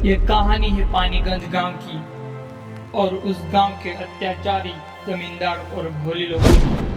ये कहानी है पानीगंज गांव की और उस गांव के अत्याचारी जमींदार और भोले लोगों की।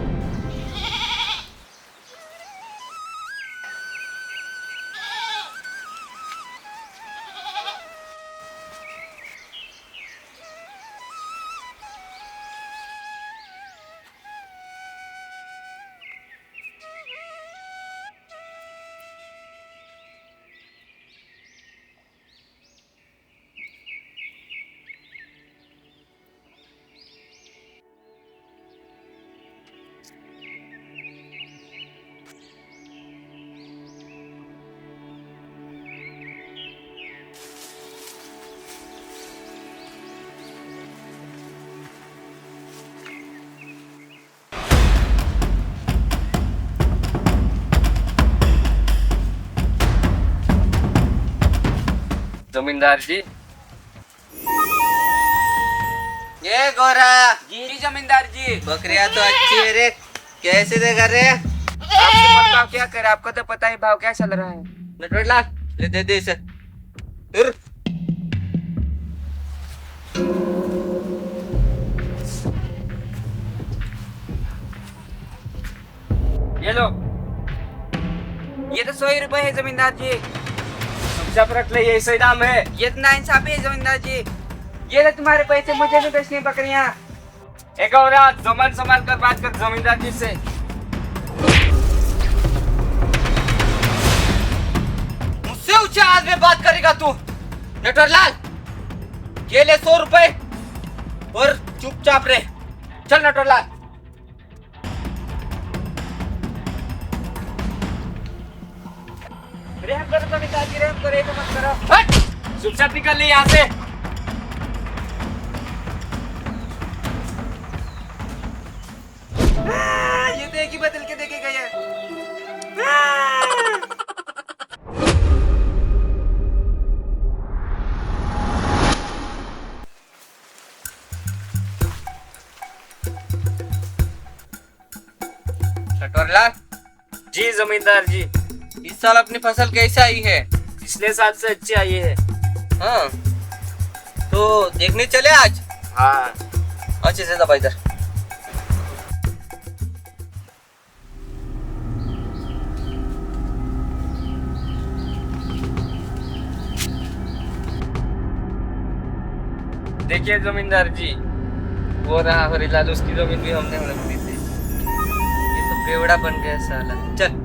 जमींदार जी। ये गोरा जी जमींदार जी। बकरियां तो अच्छी है रे, कैसे देगा रे? आपसे मन भाव क्या करे, आपको तो पता ही भाव क्या चल रहा है। नटवरलाल ले दे दे इसे। फिर ये लो, ये तो 100 रुपए है जमींदार जी। चुपचाप रख ले, ये सही दाम है। ये तो नाइंसाफी है जमींदार जी। ये ले तुम्हारे पैसे, मुझे नहीं बेचनी बकरियां। एक और रात जमान संभाल कर बात कर जमींदार जी से। मुझसे ऊंचे आवाज में बात करेगा तू? नटवरलाल ये ले 100 रुपए और चुपचाप रहे। चल नटवरलाल। रहम करो जमींदार जी, रहम करो, ये तो मत करो। हट! चुपचाप निकल ले यहाँ से। ये देख ही बदल के देखेगा ये। नटवरलाल जी जमींदार जी, इस साल अपनी फसल कैसे आई है? पिछले साल से अच्छी आई है। हाँ तो देखने चले आज। हाँ अच्छे से दबा इधर। देखिए जमींदार जी, वो रहा हरीलाल, उसकी जमीन भी हमने हड़प दी थी। ये तो बेवड़ा बन गया साला। चल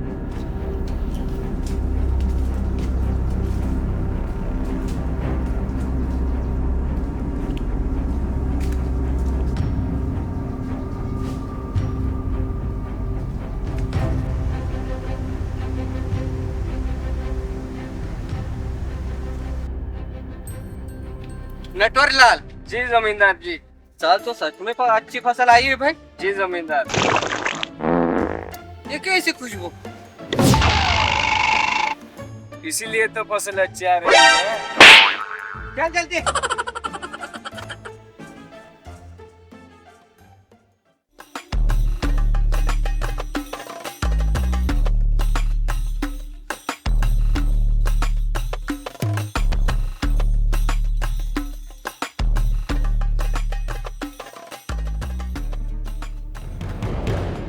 नटवरलाल जी जमींदार जी। साल तो सच में अच्छी फसल आई है भाई। जी जमींदार। ये कैसी खुशबू? इसीलिए तो फसल अच्छी आ रही है। चल जल्दी।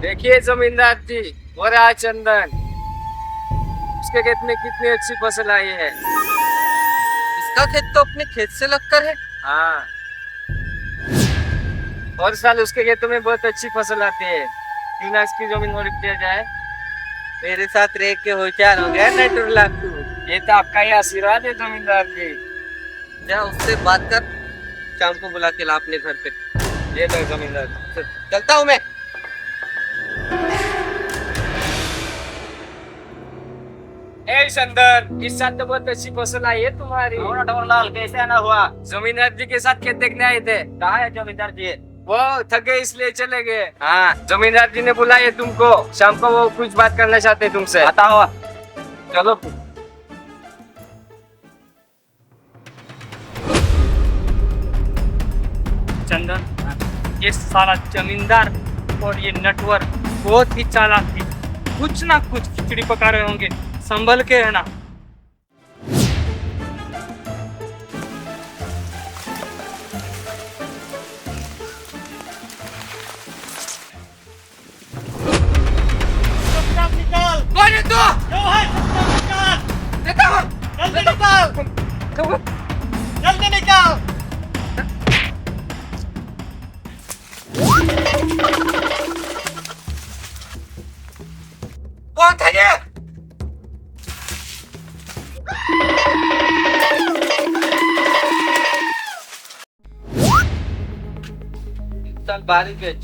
देखिए जमींदार जी, वो रहा चंदन, उसके खेत में कितनी अच्छी फसल आई है। इसका खेत तो अपने खेत से लगकर है। हाँ, हर साल उसके खेतों में बहुत अच्छी फसल आती है। क्यों ना इसकी जमीन और दिया जाए। मेरे साथ रह के होशियार हो गया नटवरलाल तू। ये तो आपका ही आशीर्वाद है जमींदार जी। जा उससे बात कर, शाम को बुला के ला अपने घर पे। ये लो जमींदार जी। चलता हूँ मैं। ए चंदन, इस साल तो बहुत अच्छी फसल आई है तुम्हारी। नटवरलाल कैसे आना हुआ? जमींदार जी के साथ खेत देखने आए थे। कहाँ है जमींदार जी? वो थक गए इसलिए चले गए। हाँ, जमींदार जी ने बुलाया तुमको, शाम को वो कुछ बात करना चाहते हैं तुमसे। आता हुआ। चलो। चंदन, ये सारा जमींदार और ये नटवर बहुत ही चालाक थी। कुछ ना कुछ खिचड़ी पका रहे होंगे, संभल के रहना। कौन है तू? क्यों है निकाल, निकाल! जल्दी निकाल, जल्दी निकाल। कौन था ये? चल बारी बेच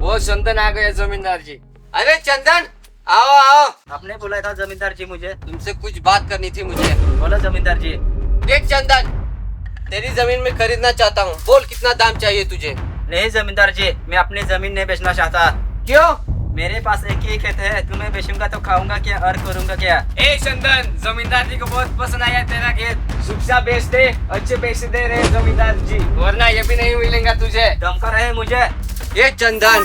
वो चंदन आ गया जमींदार जी। अरे चंदन, आओ आओ। आपने बुलाया था जमींदार जी मुझे। तुमसे कुछ बात करनी थी मुझे। बोलो जमींदार जी। देख चंदन, तेरी जमीन में खरीदना चाहता हूँ, बोल कितना दाम चाहिए तुझे? नहीं जमींदार जी, मैं अपनी जमीन नहीं बेचना चाहता। क्यों? मेरे पास एक ही खेत है, तुम्हें बेचूंगा तो खाऊंगा क्या और करूंगा क्या? ए चंदन, जमींदार जी को बहुत पसंद आया तेरा खेत, सुखसा बेच दे, अच्छे पैसे दे रहे हैं जमींदार जी, वरना ये भी नहीं मिलेगा तुझे। धमका रहे मुझे। ये चंदन,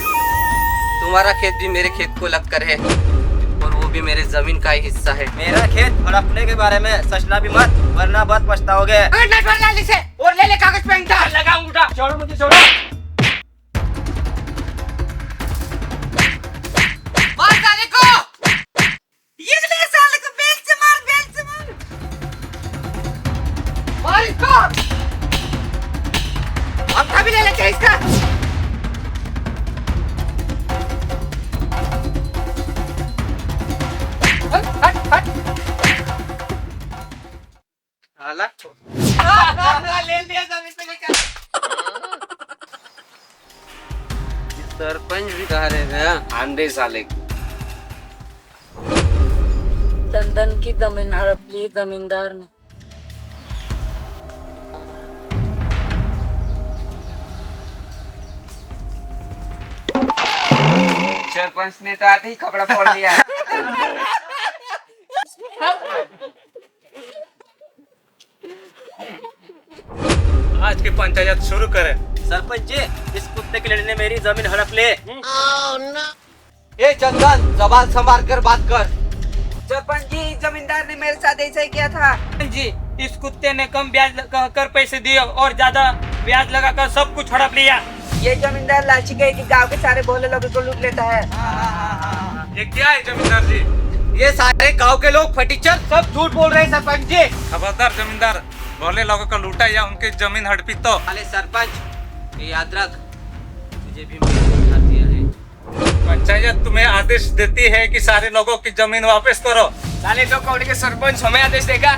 तुम्हारा खेत भी मेरे खेत को लगकर है और वो भी मेरे जमीन का ही हिस्सा है। मेरा खेत हड़पने के बारे में सचना भी मत, वरना बहुत पछताओगे। और ले ले कागज पेन डाल। लगा उठा, छोड़ो मुझे, छोड़ो। मार साले को। ये ले साले को बेल से मार, बेल से मार। मार इसको। अंगूठा भी ले लेते हैं इसका। हट हट। ले लिया जमीन पे लेकर। सरपंच भी कहा रहेगा आंधे साले को। चंदन की जमीन हड़प ली जमींदार ने। सरपंच ने तो आते ही कपड़ा फोड़ दिया। आज की पंचायत शुरू करें। सरपंच जी, इस कुत्ते के लड़ने मेरी जमीन हड़प ले। ए चंदन, जबान संभाल कर बात कर। सरपंच जी, जमींदार ने मेरे साथ ऐसा ही किया था। जी, इस कुत्ते ने कम ब्याज कर पैसे दिए और ज्यादा ब्याज लगाकर सब कुछ हड़प लिया। ये जमींदार लालची गई कि गांव के सारे भोले लोगों को लूट लेता है। ये क्या है जमींदार जी? ये सारे गांव के लोग फटीचर सब झूठ बोल रहे हैं सरपंच जी। खबरदार जमींदार, भोले लोगों को लूटा या उनकी जमीन हड़पी तो। अरे सरपंच, ये याद रख, तुझे भी मैंने धोखा दिया है। पंचायत तुम्हें आदेश देती है कि सारे लोगों की जमीन वापस करो। साले दो कौड़ी के सरपंच हमें आदेश देगा।